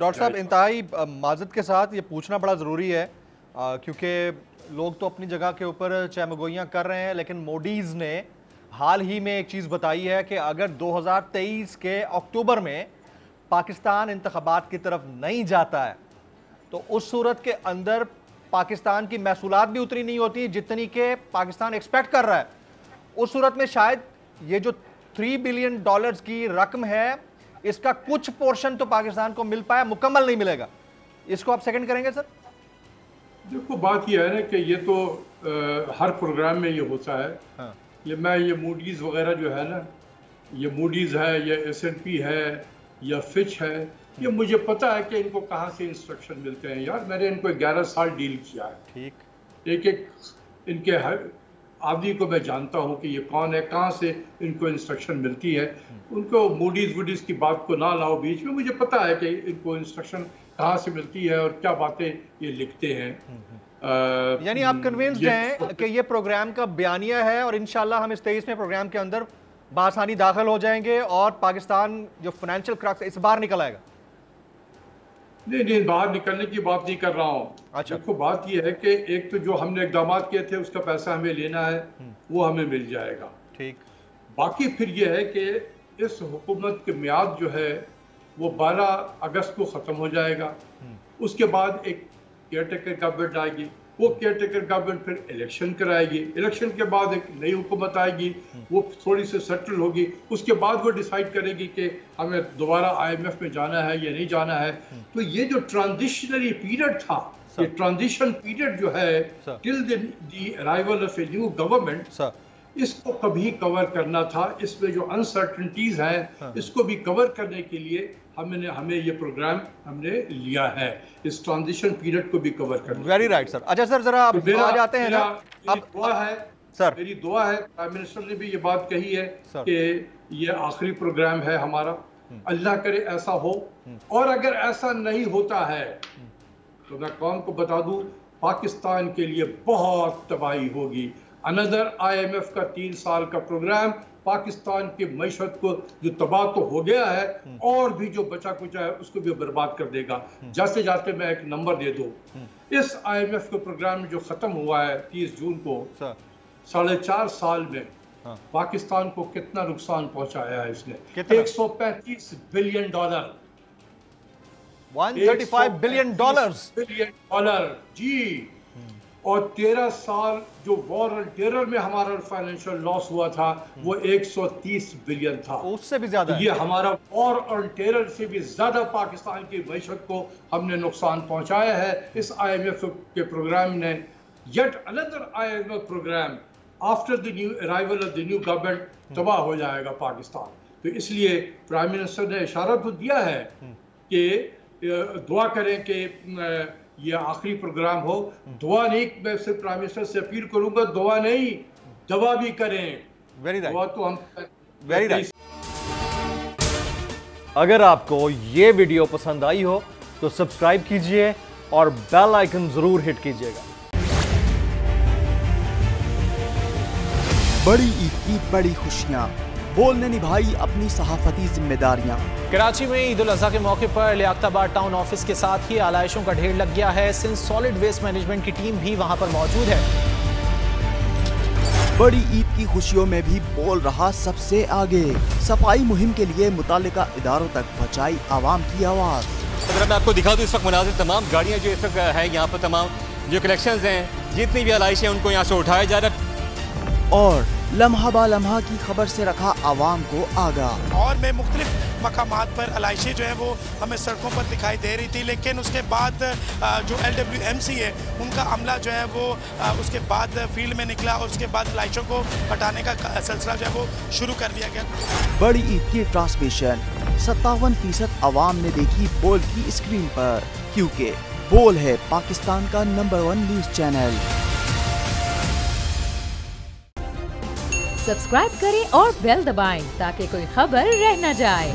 Doctor साहब, इंतहाई माजरत के साथ ये पूछना बड़ा ज़रूरी है क्योंकि लोग तो अपनी जगह के ऊपर चहमगोइयाँ कर रहे हैं, लेकिन मोडीज़ ने हाल ही में एक चीज़ बताई है कि अगर 2023 के अक्टूबर में पाकिस्तान इंतखाबात की तरफ नहीं जाता है तो उस सूरत के अंदर पाकिस्तान की महसूलात भी उतनी नहीं होती जितनी के पाकिस्तान एक्सपेक्ट कर रहा है। उस सूरत में शायद ये जो $3 बिलियन की रकम है, इसका कुछ पोर्शन तो पाकिस्तान को मिल पाया, मुकम्मल नहीं मिलेगा। इसको आप सेकंड करेंगे सर? देखो, बात यह है ना कि ये तो हर प्रोग्राम में ये होता है। हाँ। ये मूडीज़ वगैरह जो है ना, ये मूडीज़ है, ये S&P है या फिच है, ये मुझे पता है कि इनको कहाँ से इंस्ट्रक्शन मिलते हैं। यार, मैंने इनको 11 साल डील किया है। ठीक। एक इनके हर आदमी को मैं जानता हूँ कि ये कौन है, कहाँ से इनको इंस्ट्रक्शन मिलती है। उनको मूडीज़ वूडीज़ की बात को ना लाओ बीच में। मुझे पता है कि इनको इंस्ट्रक्शन कहाँ से मिलती है और क्या बातें ये लिखते हैं। यानी आप कन्विंस्ड हैं कि ये प्रोग्राम का बयानिया है और इंशाल्लाह हम इस 23वें प्रोग्राम के अंदर बासानी दाखिल हो जाएंगे और पाकिस्तान जो फाइनेंशियल क्रक्स इस बार निकल आएगा। नहीं, बाहर निकलने की बात नहीं कर रहा हूँ। अच्छा। देखो, बात यह है कि एक तो जो हमने इकदाम किए थे उसका पैसा हमें लेना है, वो हमें मिल जाएगा। ठीक। बाकी फिर यह है कि इस हुकूमत की मियाद जो है वो 12 अगस्त को ख़त्म हो जाएगा। उसके बाद एक केयरटेकर गवर्नमेंट आएगी, वो केयरटेकर गवर्नमेंट फिर इलेक्शन कराएगी। इलेक्शन के बाद एक नई हुकूमत आएगी, वो थोड़ी सी सेटल होगी। उसके बाद वो डिसाइड करेगी कि हमें दोबारा IMF में जाना है या नहीं जाना है। तो ये जो ट्रांजिशनरी पीरियड था, ये ट्रांजिशन पीरियड जो है till the arrival of a new government, इसको कभी कवर करना था। इसमें जो अनसर्टेनिटीज हैं, इसको भी कवर करने के लिए हमें ये प्रोग्राम हमने लिया है, इस ट्रांजिशन पीरियड को भी कवर करना। Very right sir. अच्छा सर, जरा आप आ जाते हैं ना। अब दुआ है सर, मेरी दुआ है, प्राइम मिनिस्टर ने भी ये बात कही है कि ये आखिरी प्रोग्राम है हमारा। अल्लाह करे ऐसा हो, और अगर ऐसा नहीं होता है तो मैं कौम को बता दूं, पाकिस्तान के लिए बहुत तबाही होगी। अनदर IMF का 3 साल का प्रोग्राम पाकिस्तान की मईशत को जो तबाह तो हो गया है, और भी जो बचा कुचा है उसको भी बर्बाद कर देगा। जाते जाते मैं एक नंबर दे दूं, इस IMF के प्रोग्राम जो खत्म हुआ है 30 जून को, 4.5 साल में पाकिस्तान को कितना नुकसान पहुंचाया है इसने? $135 बिलियन, $135 बिलियन जी। और 13 साल जो वॉर एंड टेरर में हमारा फाइनेंशियल लॉस हुआ था, वो 130 बिलियन था, उससे भी ज्यादा। ये हमारा वॉर एंड टेरर से भी ज्यादा पाकिस्तान की मईशत को हमने नुकसान पहुंचाया है। इस IMF के प्रोग्राम ने, yet another IMF program after the new arrival of the new government, तबाह हो जाएगा पाकिस्तान। तो इसलिए प्राइम मिनिस्टर ने इशारा तो दिया है कि दुआ करें कि ये आखिरी प्रोग्राम हो। दुआ नहीं, मैं सिर्फ प्राइम मिनिस्टर से अपील करूंगा, दुआ नहीं, दवा भी करें। Very right. दुआ तो हम वेरी राइट। अगर आपको ये वीडियो पसंद आई हो तो सब्सक्राइब कीजिए और बेल आइकन जरूर हिट कीजिएगा। बड़ी ईद की बड़ी खुशियां, बोल ने निभाई अपनी सहाफती जिम्मेदारियां। कराची में ईद उल अजहा के मौके पर लियाकताबाद टाउन ऑफिस के साथ ही आलाइशों का ढेर लग गया है। सिंध सॉलिड वेस्ट मैनेजमेंट की टीम भी वहां पर मौजूद है। बड़ी ईद की खुशियों में भी बोल रहा सबसे आगे, सफाई मुहिम के लिए मुतालिका इदारों तक पहुंचाई आवाम की आवाज। अगर मैं आपको दिखा दूं इस वक्त मुनाजिर तमाम गाड़ियां जो इस वक्त है यहाँ पर, तमाम जो कलेक्शंस हैं, जितनी भी आलाइश है उनको यहाँ से उठाया जा रहा है और लम्हा बा लम्हा की खबर से रखा आवाम को आगाह। और में मुख्तलिफ मकामात पर आलाइशें जो है वो हमें सड़कों पर दिखाई दे रही थी, लेकिन उसके बाद जो LWMC है उनका अमला जो है वो उसके बाद फील्ड में निकला और उसके बाद आलाइशों को हटाने का सिलसिला जो है वो शुरू कर दिया गया। बड़ी ईद की ट्रांसमिशन 57% आवाम ने देखी बोल की स्क्रीन पर, क्योंकि बोल है पाकिस्तान का नंबर 1 न्यूज चैनल। सब्सक्राइब करें और बेल दबाएं ताकि कोई खबर रह न जाए।